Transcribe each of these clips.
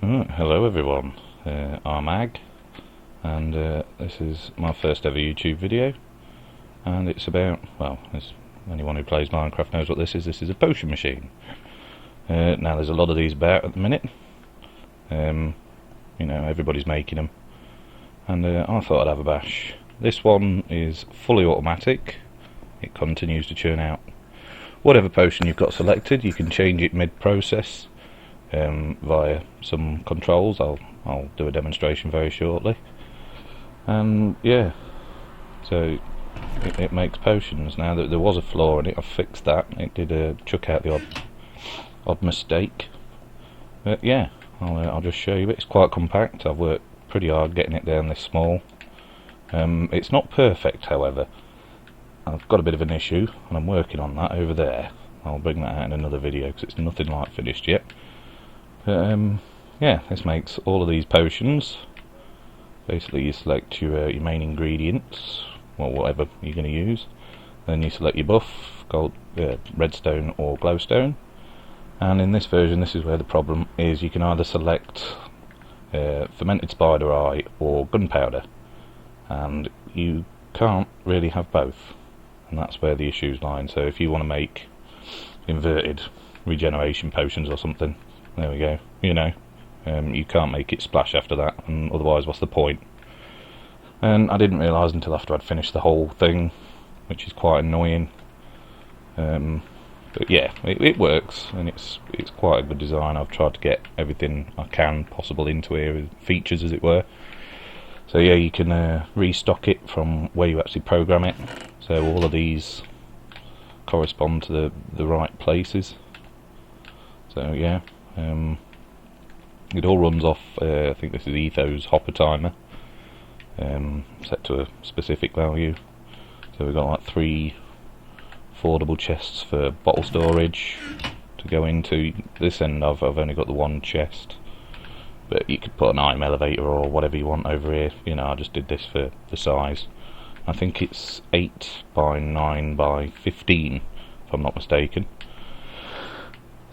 Hello everyone, I'm Ag, and this is my first ever YouTube video, and it's about, well, as anyone who plays Minecraft knows what this is a potion machine. Now there's a lot of these about at the minute, you know, everybody's making them, and I thought I'd have a bash. This one is fully automatic. It continues to churn out whatever potion you've got selected. You can change it mid-process via some controls. I'll do a demonstration very shortly, and yeah, so it makes potions. Now that there was a flaw in it, I've fixed that. It did chuck out the odd mistake, but yeah, I'll just show you it. It's quite compact. I've worked pretty hard getting it down this small. It's not perfect, however. I've got a bit of an issue, and I'm working on that over there. I'll bring that out in another video because it's nothing like finished yet. But yeah, this makes all of these potions. Basically, you select your main ingredients, well, whatever you're going to use. Then you select your buff, gold, redstone or glowstone. And in this version, this is where the problem is. You can either select fermented spider eye or gunpowder, and you can't really have both. And that's where the issues lie. So if you want to make inverted regeneration potions or something, there we go, you know, you can't make it splash after that, and otherwise what's the point? And I didn't realise until after I'd finished the whole thing, which is quite annoying. But yeah, it works, and it's quite a good design. I've tried to get everything I can possible into here, features as it were. So yeah, you can restock it from where you actually program it, so all of these correspond to the right places. So yeah, it all runs off, I think this is Ethos hopper timer, set to a specific value. So we've got like 3 affordable chests for bottle storage to go into. This end I've only got the one chest, but you could put an item elevator or whatever you want over here. You know, I just did this for the size. I think it's 8 by 9 by 15 if I'm not mistaken.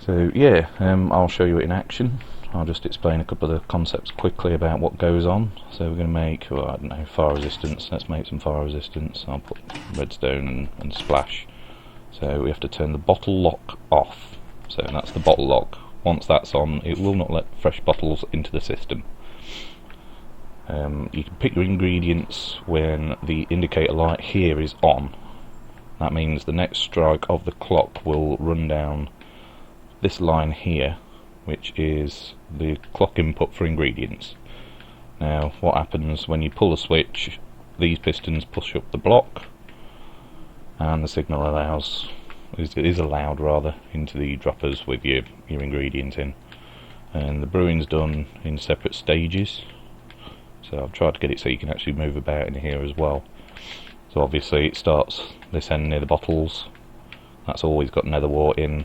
So yeah, I'll show you it in action. I'll just explain a couple of the concepts quickly about what goes on. So we're going to make, well, I don't know, fire resistance. Let's make some fire resistance. I'll put redstone and splash. So we have to turn the bottle lock off. So that's the bottle lock. Once that's on, it will not let fresh bottles into the system. You can pick your ingredients when the indicator light here is on. That means the next strike of the clock will run down this line here, which is the clock input for ingredients. Now what happens when you pull the switch, these pistons push up the block, and the signal is allowed rather into the droppers with your ingredients in. And the brewing's done in separate stages, so I've tried to get it so you can actually move about in here as well. So obviously it starts this end near the bottles, that's always got nether wart in.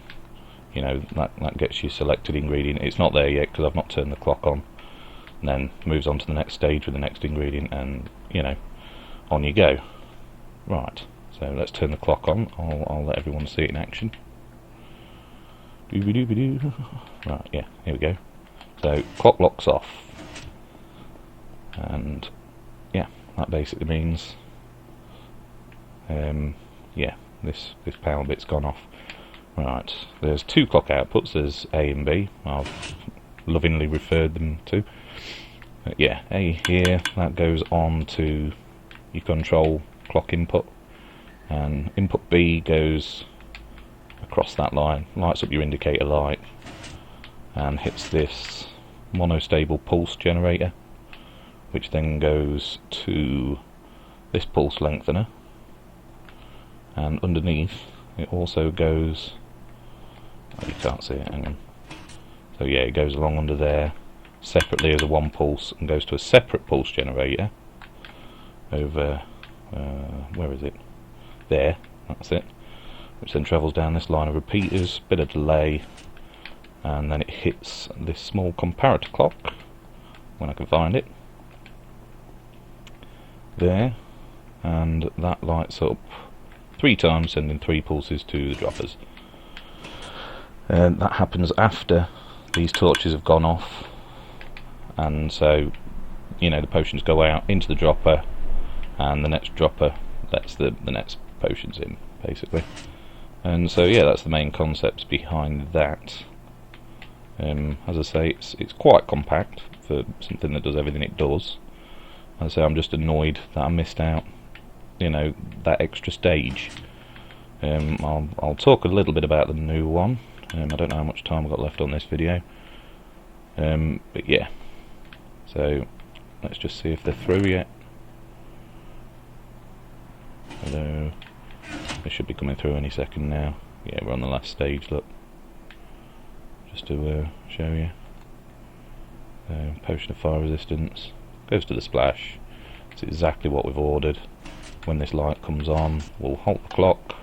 You know, that gets you selected ingredient. It's not there yet because I've not turned the clock on. And then moves on to the next stage with the next ingredient, and you know, on you go. Right, so let's turn the clock on. I'll let everyone see it in action. Doo-ba-doo-ba-doo. Right, yeah, here we go. So clock locks off, and yeah, that basically means yeah, this power bit's gone off. Right, there's 2 clock outputs, there's A and B. I've lovingly referred them to. But yeah, A here, that goes on to your control clock input, and input B goes across that line, lights up your indicator light, and hits this monostable pulse generator, which then goes to this pulse lengthener, and underneath it also goes, oh, you can't see it, hang on. So yeah, it goes along under there separately as a 1 pulse and goes to a separate pulse generator over, where is it? There, that's it. Which then travels down this line of repeaters, bit of delay, and then it hits this small comparator clock, when I can find it. There, and that lights up 3 times, sending 3 pulses to the droppers. That happens after these torches have gone off and so you know the potions go out into the dropper, and the next dropper lets the next potions in, basically. And so yeah, that's the main concepts behind that. As I say, it's quite compact for something that does everything it does. As I say, I'm just annoyed that I missed out, you know, that extra stage. I'll talk a little bit about the new one. I don't know how much time I've got left on this video. But yeah, so let's just see if they're through yet. Hello. They should be coming through any second now. Yeah, we're on the last stage, look. Just to show you. Potion of fire resistance. Goes to the splash. It's exactly what we've ordered. When this light comes on, we'll halt the clock,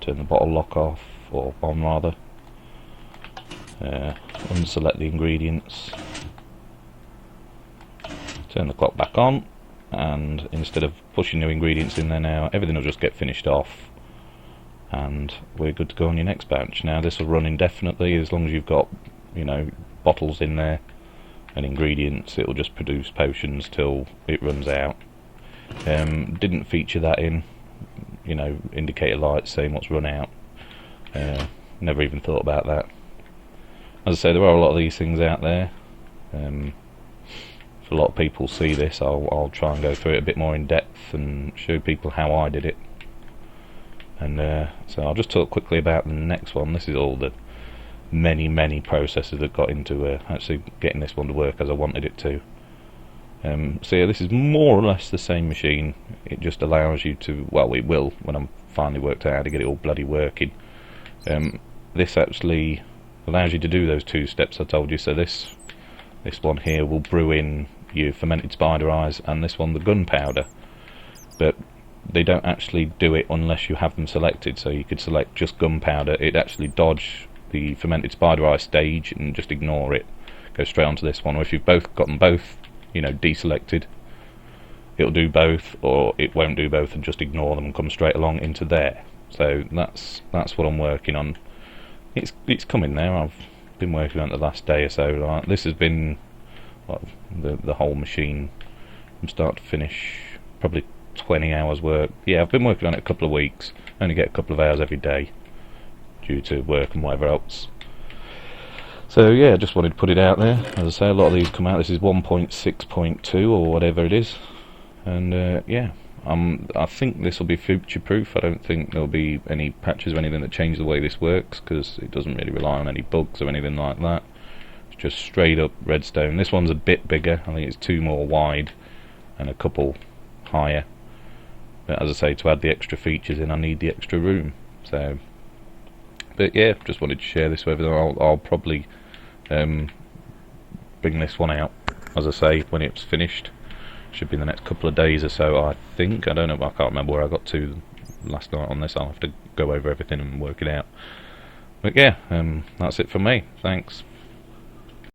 turn the bottle lock off, or on rather. Unselect the ingredients. Turn the clock back on, and instead of pushing new ingredients in there now, everything will just get finished off, and we're good to go on your next batch. Now this will run indefinitely as long as you've got, you know, bottles in there and ingredients. It will just produce potions till it runs out. Didn't feature that in, you know, indicator lights saying what's run out. Never even thought about that. As I say, there are a lot of these things out there. If a lot of people see this, I'll try and go through it a bit more in depth and show people how I did it. And so I'll just talk quickly about the next one. This is all the many processes that got into actually getting this one to work as I wanted it to. So yeah, this is more or less the same machine. It just allows you to, well, it will when I'm finally worked out how to get it all bloody working. This actually allows you to do those two steps I told you. So this one here will brew in your fermented spider eyes, and this one the gunpowder. But they don't actually do it unless you have them selected. So you could select just gunpowder. It'd actually dodge the fermented spider eye stage and just ignore it. Go straight onto this one. Or if you've both got them both, you know, deselected, it'll do both, or it won't do both and just ignore them and come straight along into there. So that's what I'm working on. It's coming there. I've been working on it the last day or so. This has been the whole machine from start to finish, probably 20 hours work. Yeah, I've been working on it a couple of weeks. Only get a couple of hours every day due to work and whatever else. So yeah, just wanted to put it out there. As I say, a lot of these come out. This is 1.6.2 or whatever it is, and yeah, I think this will be future-proof. I don't think there'll be any patches or anything that change the way this works, because it doesn't really rely on any bugs or anything like that. It's just straight up redstone. This one's a bit bigger. I think it's 2 more wide and a couple higher. But as I say, to add the extra features in, I need the extra room. So, but yeah, just wanted to share this with you. I'll probably bring this one out, as I say, when it's finished. Should be in the next couple of days or so, I think. I don't know, I can't remember where I got to last night on this. I'll have to go over everything and work it out. But yeah, that's it from me. Thanks.